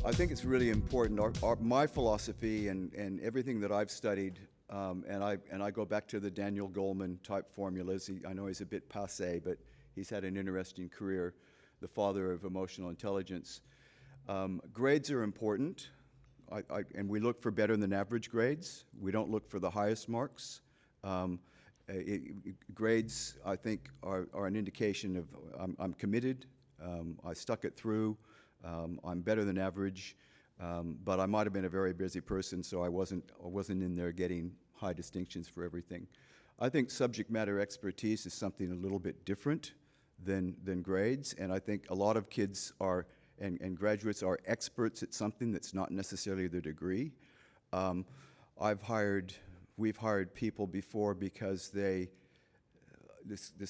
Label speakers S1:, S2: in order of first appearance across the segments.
S1: I think it's really important. My philosophy and everything that I've studied, and I go back to the Daniel Goleman type formulas. I know he's a bit passé, but he's had an interesting career, the father of emotional intelligence. Grades are important, and we look for better than average grades. We don't look for the highest marks. Grades, I think, are an indication of I'm committed, I stuck it through, I'm better than average, but I might have been a very busy person, so I wasn't in there getting high distinctions for everything. I think subject matter expertise is something a little bit different than grades, and I think a lot of kids are, and graduates are experts at something that's not necessarily their degree. We've hired people before because this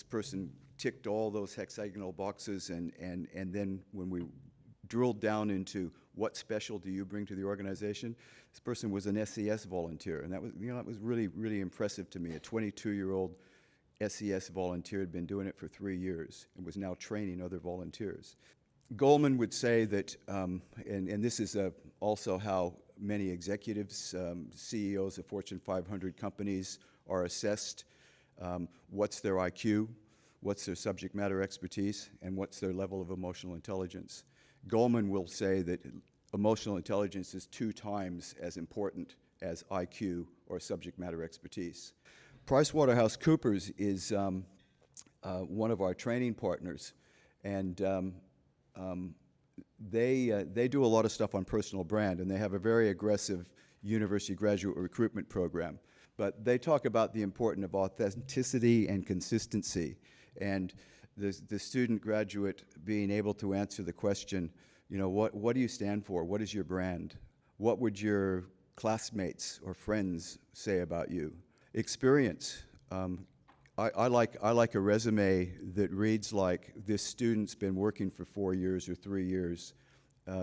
S1: person ticked all those hexagonal boxes, and then when we drilled down into what special do you bring to the organization, this person was an SES volunteer, and that was really, really impressive to me. A 22-year-old SES volunteer had been doing it for 3 years and was now training other volunteers. Goleman would say that, and this is also how many executives, CEOs of Fortune 500 companies are assessed. What's their IQ, what's their subject matter expertise, and what's their level of emotional intelligence. Goleman will say that emotional intelligence is 2 times as important as IQ or subject matter expertise. PricewaterhouseCoopers is one of our training partners, and they do a lot of stuff on personal brand, and they have a very aggressive university graduate recruitment program. But they talk about the importance of authenticity and consistency, and the student graduate being able to answer the question, you know, what do you stand for? What is your brand? What would your classmates or friends say about you? Experience. I like a resume that reads like this student's been working for 4 years or 3 years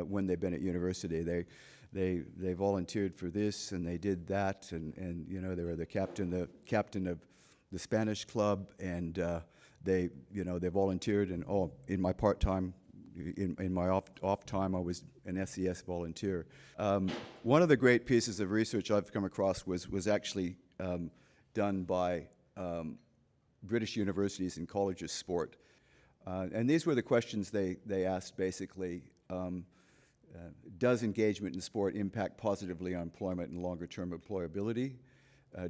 S1: when they've been at university. They volunteered for this and they did that, and you know, they were the captain of the Spanish club, and they volunteered, and in my part-time, in my off time, I was an SES volunteer. One of the great pieces of research I've come across was actually done by British universities and colleges sport. And these were the questions they asked, basically. Does engagement in sport impact positively on employment and longer-term employability?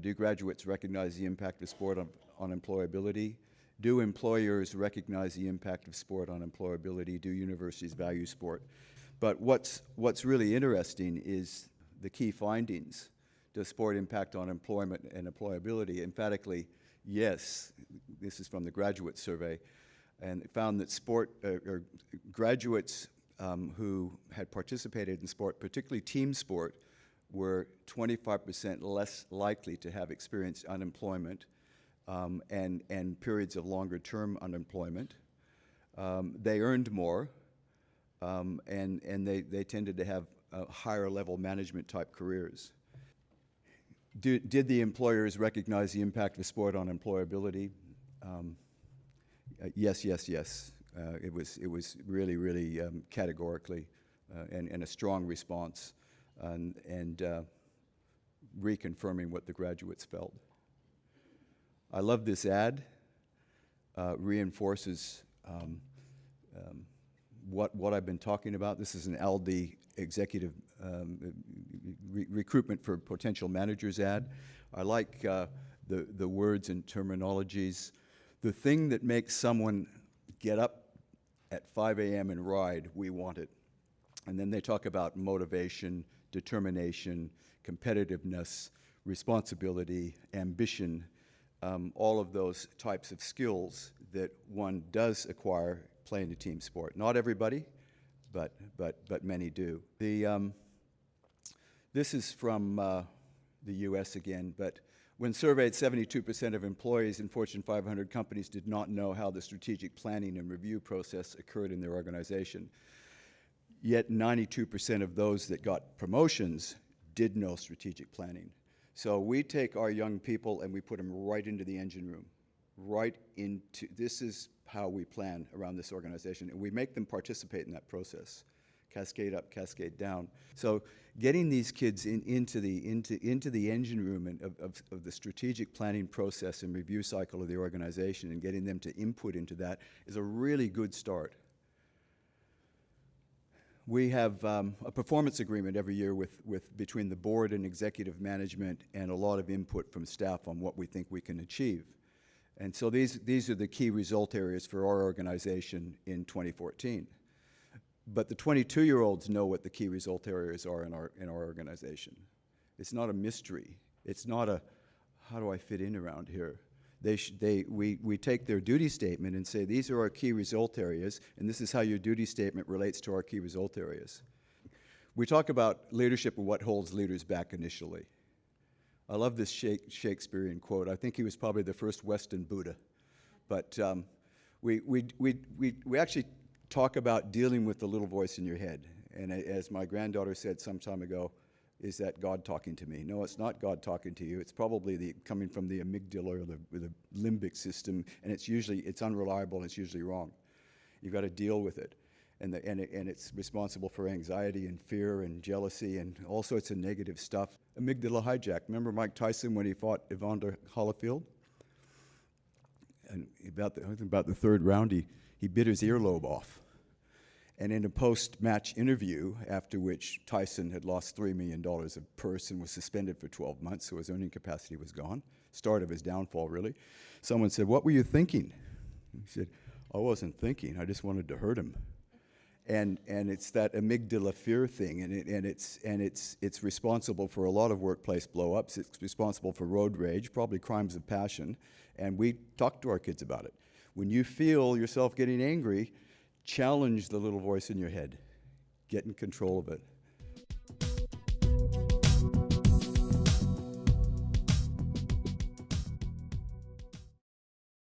S1: Do graduates recognize the impact of sport on employability? Do employers recognize the impact of sport on employability? Do universities value sport? But what's really interesting is the key findings. Does sport impact on employment and employability? Emphatically, yes. This is from the graduate survey, and it found that graduates who had participated in sport, particularly team sport, were 25% less likely to have experienced unemployment and periods of longer-term unemployment. They earned more, and they tended to have higher-level management-type careers. Did the employers recognize the impact of sport on employability? Yes, yes, yes. It was really, really categorically and a strong response, and reconfirming what the graduates felt. I love this ad. Reinforces what I've been talking about. This is an ALDI executive recruitment for potential managers ad. I like the words and terminologies. The thing that makes someone get up at 5 a.m. and ride, we want it. And then they talk about motivation, determination, competitiveness, responsibility, ambition, all of those types of skills that one does acquire playing a team sport. Not everybody, but many do. This is from the US again, but when surveyed, 72% of employees in Fortune 500 companies did not know how the strategic planning and review process occurred in their organization. Yet 92% of those that got promotions did know strategic planning. So we take our young people and we put them right into the engine room, this is how we plan around this organization, and we make them participate in that process. cascade up, cascade down. So getting these kids into the engine room of the strategic planning process and review cycle of the organization and getting them to input into that is a really good start. We have a performance agreement every year between the board and executive management, and a lot of input from staff on what we think we can achieve. And so these are the key result areas for our organization in 2014. But the 22-year-olds know what the key result areas are in our organization. It's not a mystery. It's not a, how do I fit in around here? We take their duty statement and say, these are our key result areas, and this is how your duty statement relates to our key result areas. We talk about leadership and what holds leaders back initially. I love this Shakespearean quote. I think he was probably the first Western Buddha. But we actually talk about dealing with the little voice in your head. And as my granddaughter said some time ago, is that God talking to me? No, it's not God talking to you. It's probably coming from the amygdala or the limbic system, and it's unreliable and it's usually wrong. You've got to deal with it. And it's responsible for anxiety and fear and jealousy and all sorts of negative stuff. Amygdala hijack. Remember Mike Tyson when he fought Evander Holyfield? And about the third round, he bit his earlobe off. And in a post-match interview, after which Tyson had lost $3 million of purse and was suspended for 12 months, so his earning capacity was gone, start of his downfall, really, someone said, "What were you thinking?" He said, "I wasn't thinking, I just wanted to hurt him." And it's that amygdala fear thing, and it's responsible for a lot of workplace blow-ups. It's responsible for road rage, probably crimes of passion, and we talk to our kids about it. When you feel yourself getting angry, challenge the little voice in your head. Get in control of it.